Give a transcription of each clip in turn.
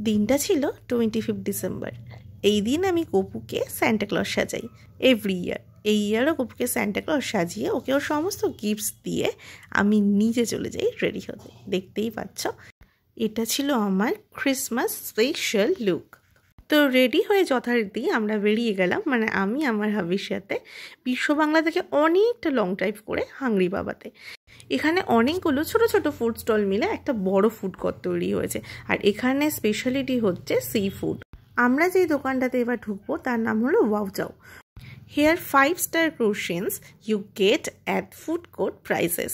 দিনটা ছিল 25 ডিসেম্বর। এই দিন আমি গপুকে স্যান্টা ক্লজ সাজাই এভরি ইয়ার। এই ইয়ারও গপুকে স্যান্টা ক্লজ সাজিয়ে ওকে ওর সমস্ত গিফটস দিয়ে আমি নিজে চলে যাই রেডি হতে। দেখতেই পাচ্ছ, এটা ছিল আমার ক্রিসমাস স্পেশাল লুক। তো রেডি হয়ে যথারীতি আমরা বেরিয়ে গেলাম, মানে আমি আমার হাবির সাথে, বিশ্ব বাংলা থেকে অনেকটা লং ড্রাইভ করে হাংরি বাবাতে। এখানে অনেকগুলো ছোট ছোট ফুড স্টল মিলে একটা বড় ফুড কোর্ট তৈরি হয়েছে, আর এখানে স্পেশালিটি হচ্ছে সি ফুড। আমরা যেই দোকানটাতে এবার ঢুকবো তার নাম হলো ওয়াও চাও। Here 5-star cuisines you get at food court prices.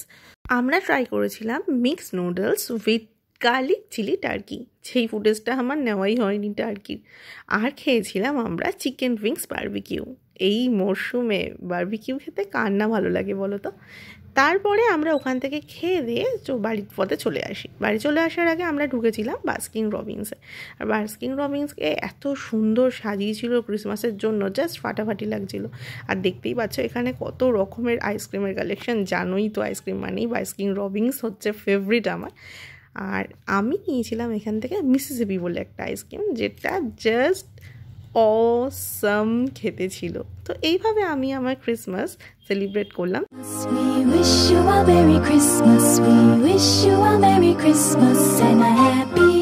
আমরা ট্রাই করেছিলাম mix noodles with garlic chilli turkey, সেই ফুটেজটা আমার নেওয়াই হয়নি টার্কির। আর খেয়েছিলাম আমরা চিকেন উইংস বারবিকিউ। এই মরশুমে বারবিকিউ খেতে কার না ভালো লাগে বলো তো। তারপরে আমরা ওখান থেকে খেয়ে দিয়ে বাড়ির পথে চলে আসি। বাড়ি চলে আসার আগে আমরা ঢুকেছিলাম বাস্কিন রবিন্সে। আর বাস্কিন রবিন্সকে এত সুন্দর সাজিয়েছিল ক্রিসমাসের জন্য, জাস্ট ফাটাফাটি লাগছিল। আর দেখতেই পাচ্ছ এখানে কত রকমের আইসক্রিমের কালেকশন। জানোই তো আইসক্রিম মানেই বাস্কিন রবিন্স হচ্ছে ফেভারিট আমার। আর আমি নিয়েছিলাম এখান থেকে মিসিসিপি বলে একটা আইসক্রিম, যেটা জাস্ট অসম খেতে ছিল। তো এইভাবে আমি আমার ক্রিসমাস সেলিব্রেট করলাম। We wish you a Merry Christmas. We wish you a Merry Christmas and a happy